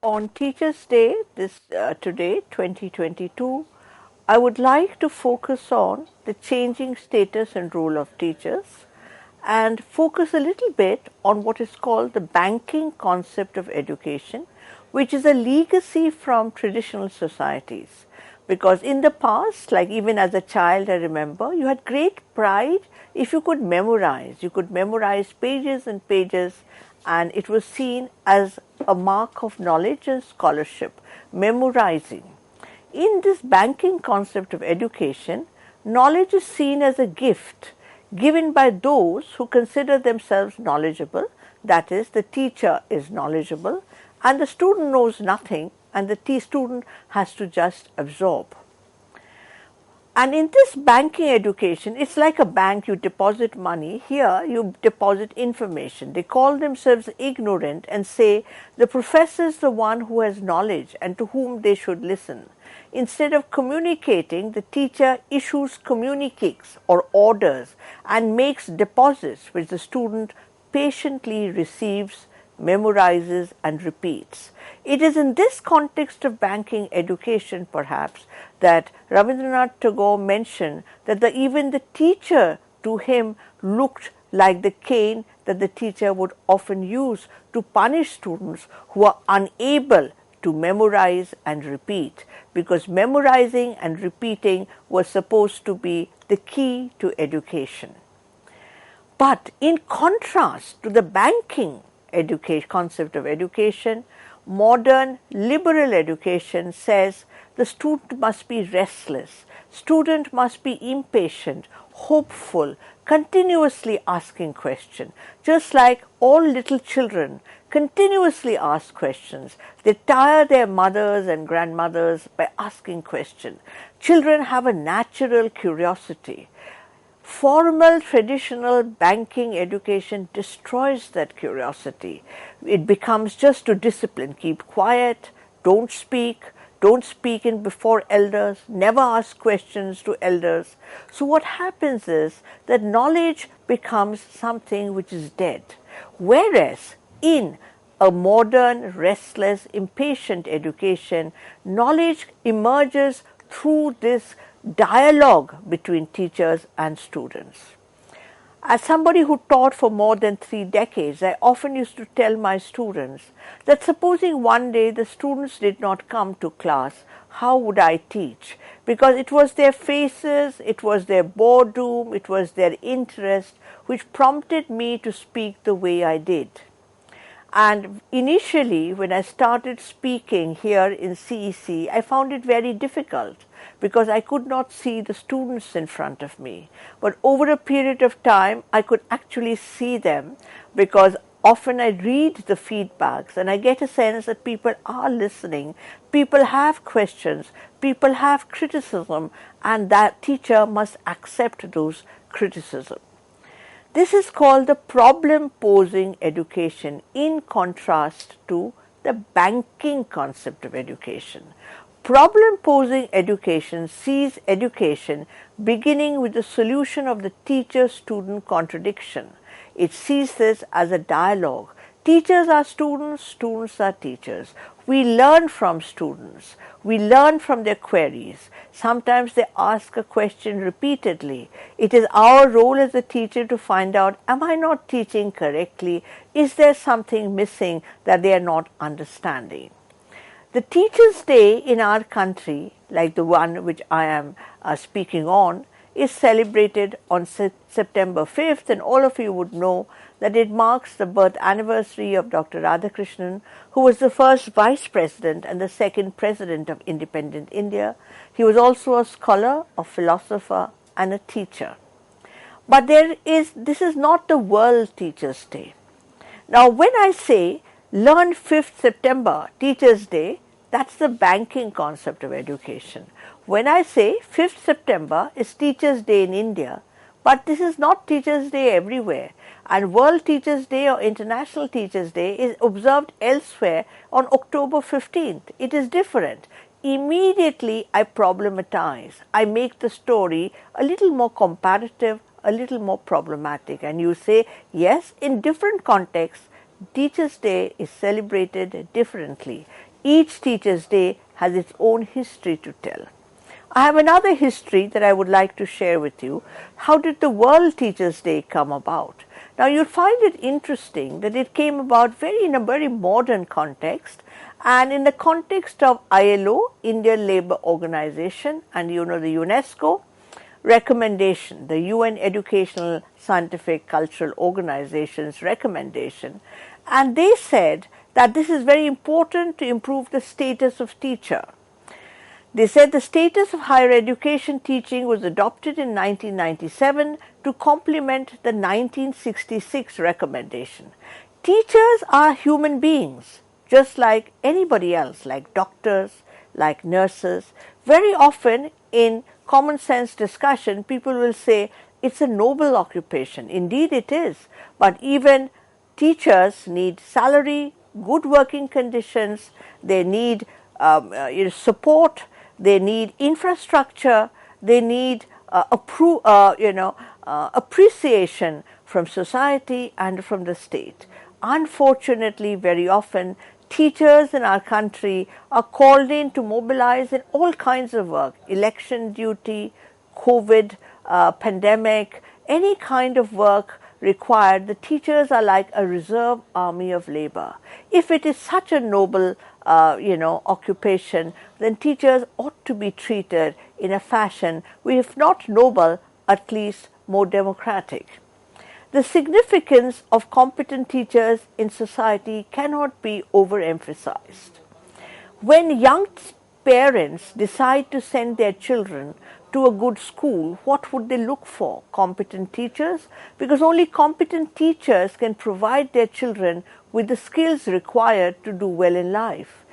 On Teachers' Day, today, 2022, I would like to focus on the changing status and role of teachers and focus a little bit on what is called the banking concept of education, which is a legacy from traditional societies. Because in the past, like even as a child, I remember, you had great pride if you could memorize. You could memorize pages and pages, and it was seen as a mark of knowledge and scholarship, memorizing. In this banking concept of education, knowledge is seen as a gift given by those who consider themselves knowledgeable, that is, the teacher is knowledgeable, and the student knows nothing, and the student has to just absorb. And in this banking education, it's like a bank, you deposit money. Here, you deposit information. They call themselves ignorant and say the professor is the one who has knowledge and to whom they should listen. Instead of communicating, the teacher issues communiques or orders and makes deposits which the student patiently receives, memorizes and repeats. It is in this context of banking education, perhaps, that Rabindranath Tagore mentioned that even the teacher to him looked like the cane that the teacher would often use to punish students who are unable to memorize and repeat, because memorizing and repeating was supposed to be the key to education. But in contrast to the banking concept of education, modern liberal education says the student must be restless, student must be impatient, hopeful, continuously asking questions. Just like all little children continuously ask questions. They tire their mothers and grandmothers by asking questions. Children have a natural curiosity. Formal traditional banking education destroys that curiosity. It becomes just to discipline. Keep quiet, don't speak in before elders, never ask questions to elders. So what happens is that knowledge becomes something which is dead. Whereas in a modern, restless, impatient education, knowledge emerges through this dialogue between teachers and students. As somebody who taught for more than 3 decades, I often used to tell my students that supposing one day the students did not come to class, how would I teach? Because it was their faces, it was their boredom, it was their interest which prompted me to speak the way I did. And initially, when I started speaking here in CEC, I found it very difficult because I could not see the students in front of me. But over a period of time, I could actually see them because often I read the feedbacks and I get a sense that people are listening, people have questions, people have criticism, and that teacher must accept those criticisms. This is called the problem-posing education in contrast to the banking concept of education. Problem-posing education sees education beginning with the solution of the teacher-student contradiction. It sees this as a dialogue. Teachers are students, students are teachers. We learn from students. We learn from their queries. Sometimes they ask a question repeatedly. It is our role as a teacher to find out, am I not teaching correctly? Is there something missing that they are not understanding? The Teachers' Day in our country, like the one which I am speaking on, is celebrated on September 5th, and all of you would know that it marks the birth anniversary of Dr. Radhakrishnan, who was the first Vice President and the second President of independent India. He was also a scholar, a philosopher, and a teacher. But this is not the World Teachers' Day. Now, when I say learn 5th September, Teachers' Day, that's the banking concept of education. When I say 5th September is Teachers' Day in India, but this is not Teachers' Day everywhere. And World Teachers' Day or International Teachers' Day is observed elsewhere on October 15th. It is different. Immediately I problematize. I make the story a little more comparative, a little more problematic. And you say, yes, in different contexts, Teachers' Day is celebrated differently. Each Teacher's Day has its own history to tell. I have another history that I would like to share with you. How did the World Teachers' Day come about? Now, you'll find it interesting that it came about in a very modern context, and in the context of ILO, Indian Labour Organization, and the UNESCO recommendation, the UN Educational, Scientific, Cultural Organization's recommendation, and they said that this is very important to improve the status of teacher. They said the status of higher education teaching was adopted in 1997 to complement the 1966 recommendation. Teachers are human beings, just like anybody else, like doctors, like nurses. Very often in common sense discussion, people will say it's a noble occupation. Indeed it is, but even teachers need salary, good working conditions, they need support, they need infrastructure, they need appreciation from society and from the state. Unfortunately, very often teachers in our country are called in to mobilize in all kinds of work, election duty, COVID, pandemic, any kind of work required. The teachers are like a reserve army of labor. If it is such a noble occupation, then teachers ought to be treated in a fashion, if not noble, at least more democratic. The significance of competent teachers in society cannot be overemphasized. When young parents decide to send their children to a good school, what would they look for? Competent teachers? Because only competent teachers can provide their children with the skills required to do well in life.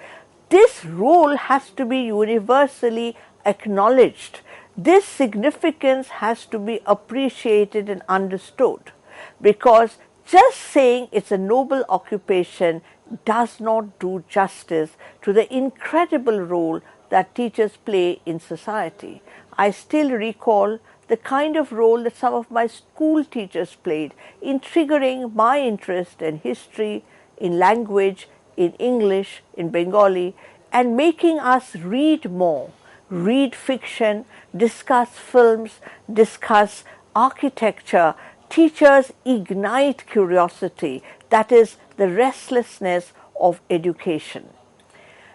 This role has to be universally acknowledged. This significance has to be appreciated and understood, because just saying it's a noble occupation does not do justice to the incredible role that teachers play in society. I still recall the kind of role that some of my school teachers played in triggering my interest in history, in language, in English, in Bengali, and making us read more, read fiction, discuss films, discuss architecture. Teachers ignite curiosity, that is the restlessness of education.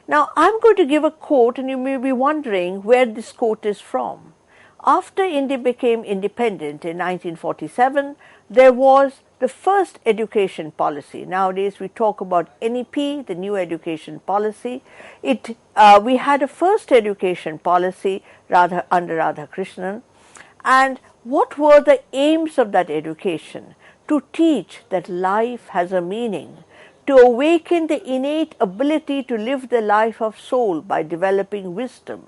Now, I'm going to give a quote, and you may be wondering where this quote is from. After India became independent in 1947, there was the first education policy. Nowadays, we talk about NEP, the new education policy. We had a first education policy under Radhakrishnan. And what were the aims of that education? To teach that life has a meaning, to awaken the innate ability to live the life of soul by developing wisdom,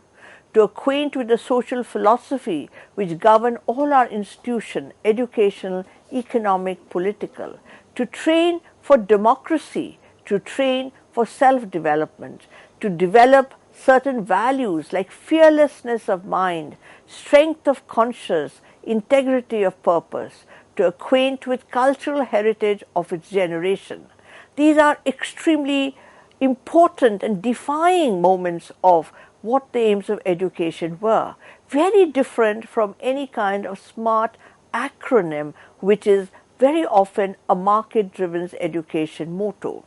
to acquaint with the social philosophy which govern all our institutions, educational, economic, political, to train for democracy, to train for self-development, to develop certain values like fearlessness of mind, strength of conscience, integrity of purpose, to acquaint with cultural heritage of its generation. These are extremely important and defining moments of what the aims of education were. Very different from any kind of smart acronym, which is very often a market-driven education motto.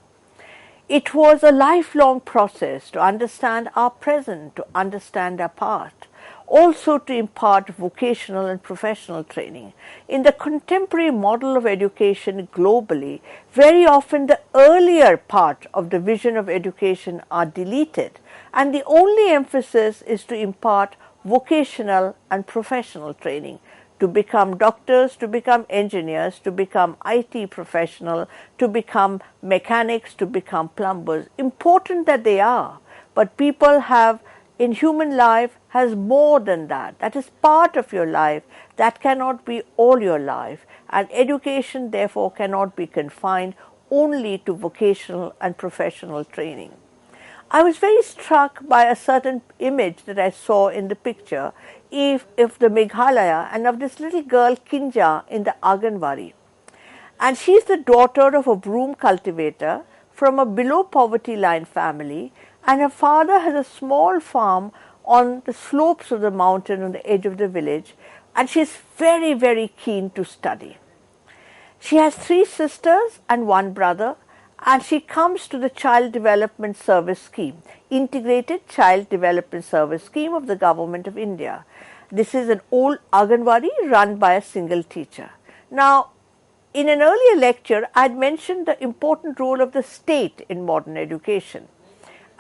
It was a lifelong process to understand our present, to understand our past, also to impart vocational and professional training. In the contemporary model of education globally, very often the earlier part of the vision of education are deleted, and the only emphasis is to impart vocational and professional training, to become doctors, to become engineers, to become IT professional, to become mechanics, to become plumbers. Important that they are, but people have, in human life, has more than that. That is part of your life. That cannot be all your life. And education, therefore, cannot be confined only to vocational and professional training. I was very struck by a certain image that I saw in the picture of the Meghalaya and of this little girl Kinja in the Anganwadi. And she's the daughter of a broom cultivator from a below poverty line family, and her father has a small farm on the slopes of the mountain on the edge of the village, and she is very, very keen to study. She has 3 sisters and 1 brother, and she comes to the Child Development Service Scheme, Integrated Child Development Service Scheme of the Government of India. This is an old Anganwadi run by a single teacher. Now, in an earlier lecture, I had mentioned the important role of the state in modern education.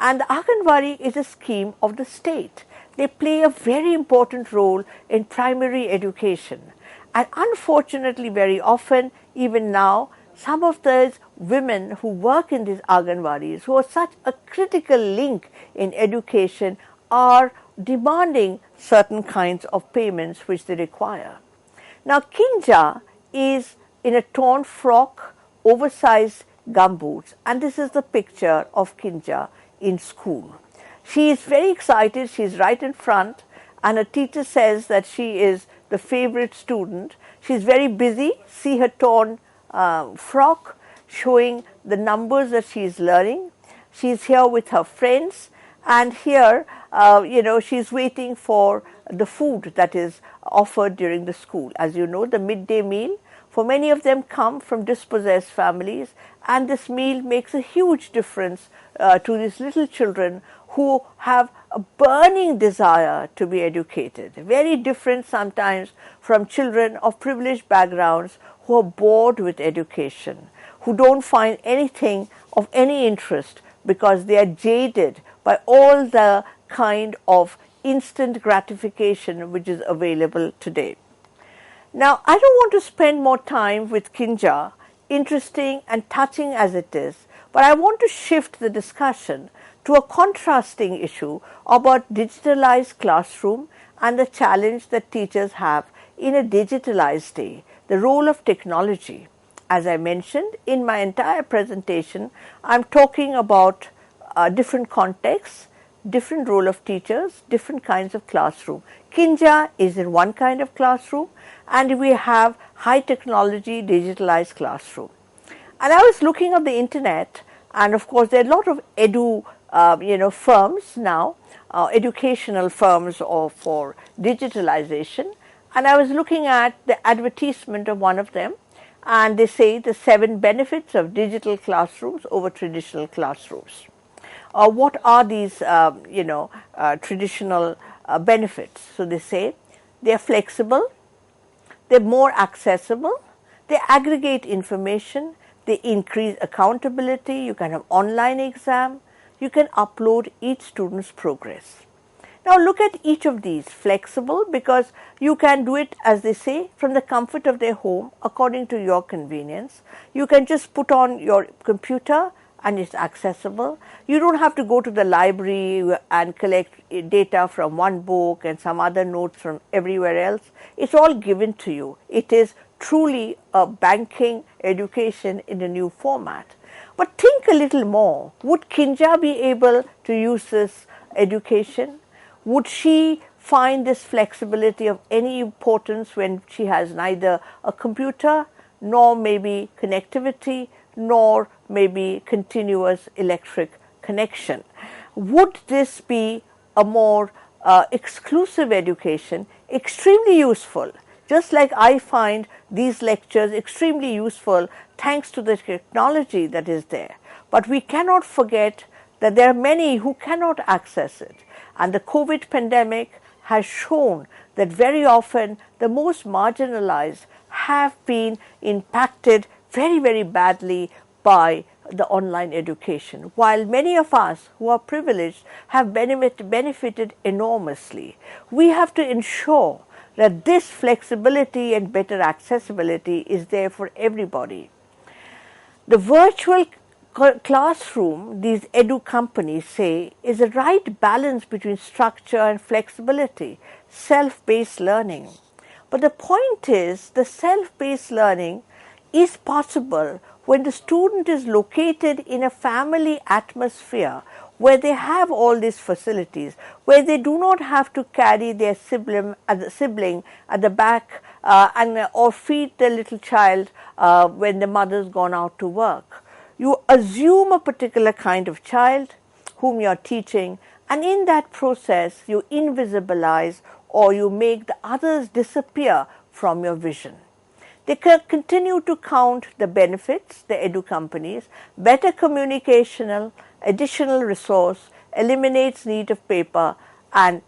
And the Anganwadi is a scheme of the state. They play a very important role in primary education. And unfortunately, very often, even now, some of those women who work in these Anganwadis, who are such a critical link in education, are demanding certain kinds of payments which they require. Now, Kinja is in a torn frock, oversized gumboots, and this is the picture of Kinja in school. She is very excited, she is right in front, and her teacher says that she is the favorite student. She is very busy, see her torn frock showing the numbers that she is learning. She is here with her friends, and here, she is waiting for the food that is offered during the school. As you know, the midday meal, for many of them come from dispossessed families, and this meal makes a huge difference to these little children who have a burning desire to be educated, very different sometimes from children of privileged backgrounds who are bored with education, who don't find anything of any interest because they are jaded by all the kind of instant gratification which is available today. Now, I don't want to spend more time with Kinja, interesting and touching as it is, but I want to shift the discussion to a contrasting issue about digitalized classroom and the challenge that teachers have in a digitalized day, the role of technology. As I mentioned in my entire presentation, I'm talking about different contexts, different role of teachers, different kinds of classroom. Kinja is in one kind of classroom, and we have high technology digitalized classroom. And I was looking at the internet, and of course there are a lot of firms now, educational firms for digitalization, and I was looking at the advertisement of one of them, and they say the 7 benefits of digital classrooms over traditional classrooms. What are these traditional benefits? So they say they are flexible, they are more accessible, they aggregate information, they increase accountability, you can have online exam, you can upload each student's progress. Now look at each of these. Flexible because you can do it, as they say, from the comfort of their home according to your convenience. You can just put on your computer and it's accessible. You don't have to go to the library and collect data from one book and some other notes from everywhere else. It's all given to you. It is truly a banking education in a new format. But think a little more. Would Kinja be able to use this education? Would she find this flexibility of any importance when she has neither a computer, nor maybe connectivity, nor maybe continuous electric connection? Would this be a more exclusive education, extremely useful? Just like I find these lectures extremely useful thanks to the technology that is there. But we cannot forget that there are many who cannot access it. And the COVID pandemic has shown that very often the most marginalized have been impacted very, very badly by the online education, while many of us who are privileged have benefited enormously. We have to ensure that this flexibility and better accessibility is there for everybody. The virtual classroom, these edu companies say, is a right balance between structure and flexibility, self-paced learning. But the point is, the self-paced learning is possible when the student is located in a family atmosphere where they have all these facilities, where they do not have to carry their sibling at the back or feed the little child when the mother's gone out to work. You assume a particular kind of child whom you are teaching, and in that process you invisibilize or you make the others disappear from your vision. They continue to count the benefits, the edu companies, better communicational, additional resource, eliminates need of paper, and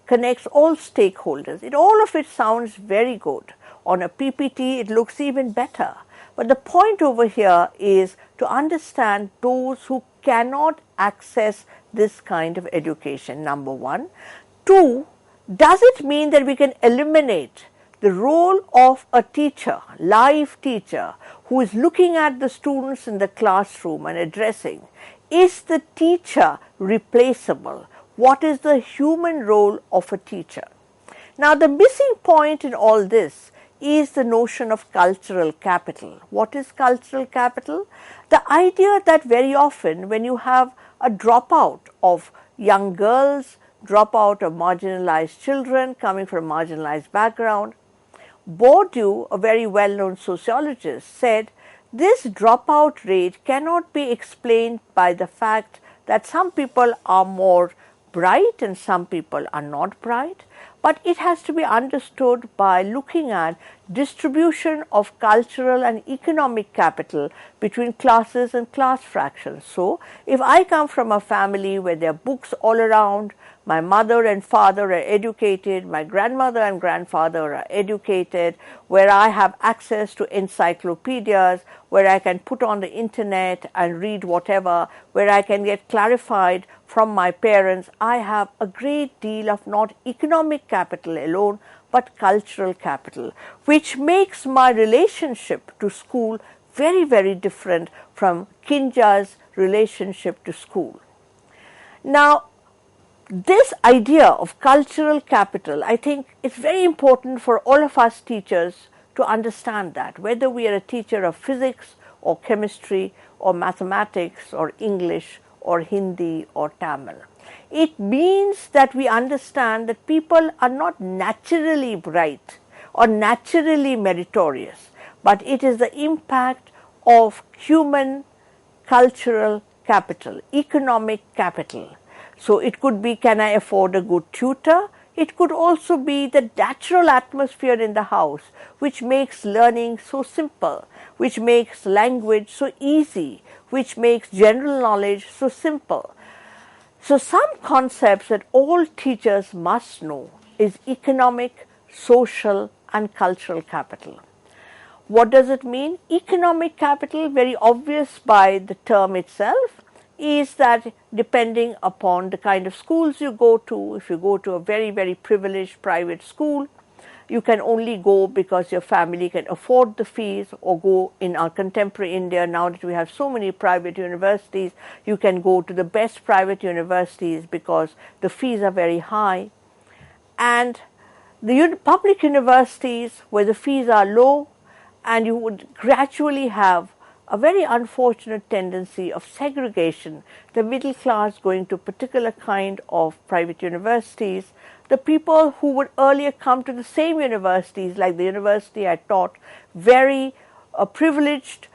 connects all stakeholders. All of it sounds very good. On a PPT, it looks even better. But the point over here is to understand those who cannot access this kind of education, number one. Two, does it mean that we can eliminate the role of a teacher, live teacher, who is looking at the students in the classroom and addressing? Is the teacher replaceable? What is the human role of a teacher? Now, the missing point in all this is the notion of cultural capital. What is cultural capital? The idea that very often when you have a dropout of young girls, dropout of marginalized children coming from a marginalized background, Bourdieu, a very well-known sociologist, said this dropout rate cannot be explained by the fact that some people are more bright and some people are not bright, but it has to be understood by looking at distribution of cultural and economic capital between classes and class fractions. So, if I come from a family where there are books all around, my mother and father are educated, my grandmother and grandfather are educated, where I have access to encyclopedias, where I can put on the internet and read whatever, where I can get clarified from my parents, I have a great deal of not economic capital alone, but cultural capital, which makes my relationship to school very, very different from Kinja's relationship to school. Now, this idea of cultural capital, I think it's very important for all of us teachers to understand that, whether we are a teacher of physics or chemistry or mathematics or English or Hindi or Tamil. It means that we understand that people are not naturally bright or naturally meritorious, but it is the impact of human cultural capital, economic capital. So, it could be, can I afford a good tutor? It could also be the natural atmosphere in the house, which makes learning so simple, which makes language so easy, which makes general knowledge so simple. So, some concepts that all teachers must know is economic, social, and cultural capital. What does it mean? Economic capital, very obvious by the term itself, is that depending upon the kind of schools you go to, if you go to a very, very privileged private school, you can only go because your family can afford the fees, or go in our contemporary India, now that we have so many private universities, you can go to the best private universities because the fees are very high. And the public universities where the fees are low, and you would gradually have a very unfortunate tendency of segregation, the middle class going to a particular kind of private universities, the people who would earlier come to the same universities, like the university I taught, very privileged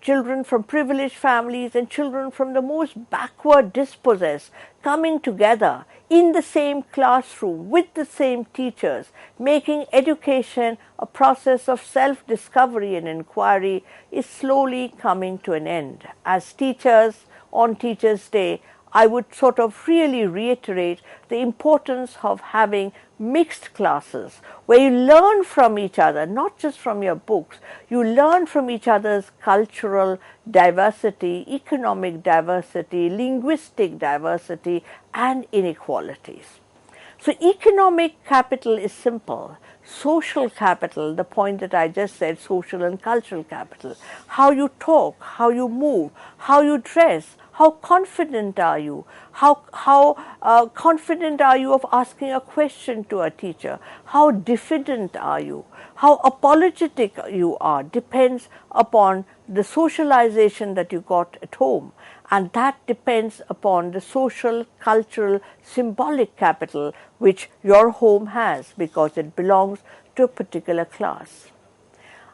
children from privileged families and children from the most backward dispossessed, coming together in the same classroom with the same teachers, making education a process of self-discovery and inquiry, is slowly coming to an end. As teachers, on Teachers' Day, I would sort of really reiterate the importance of having mixed classes where you learn from each other, not just from your books, you learn from each other's cultural diversity, economic diversity, linguistic diversity, and inequalities. So, economic capital is simple. Social capital, the point that I just said, social and cultural capital, how you talk, how you move, how you dress, how confident are you? How confident are you of asking a question to a teacher? How diffident are you? How apologetic you are depends upon the socialization that you got at home. And that depends upon the social, cultural, symbolic capital which your home has, because it belongs to a particular class.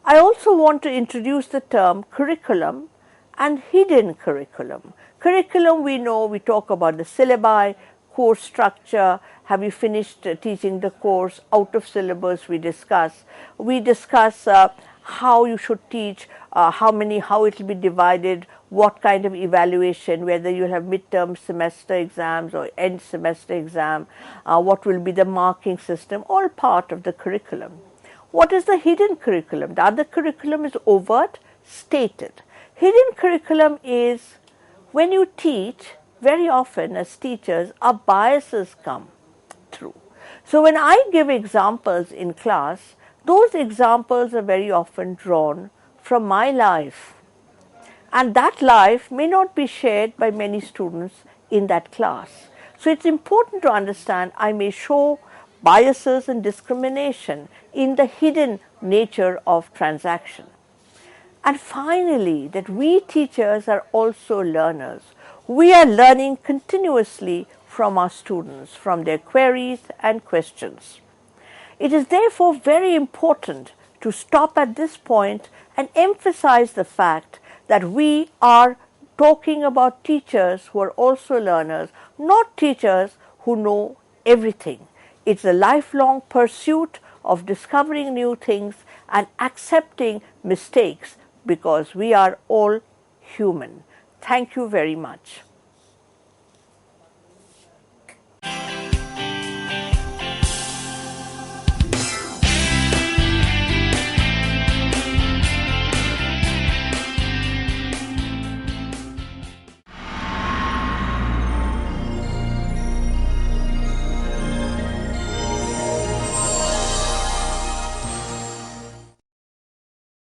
I also want to introduce the term curriculum and hidden curriculum. Curriculum, we know, we talk about the syllabi, course structure, have you finished teaching the course, out of syllabus we discuss. We discuss how you should teach, how it will be divided, what kind of evaluation, whether you have midterm semester exams or end semester exam, what will be the marking system, all part of the curriculum. What is the hidden curriculum? The other curriculum is overt, stated. Hidden curriculum is when you teach, very often as teachers, our biases come through. So when I give examples in class, those examples are very often drawn from my life. And that life may not be shared by many students in that class. So it's important to understand I may show biases and discrimination in the hidden nature of transaction. And finally, that we teachers are also learners. We are learning continuously from our students, from their queries and questions. It is therefore very important to stop at this point and emphasize the fact that we are talking about teachers who are also learners, not teachers who know everything. It's a lifelong pursuit of discovering new things and accepting mistakes because we are all human. Thank you very much.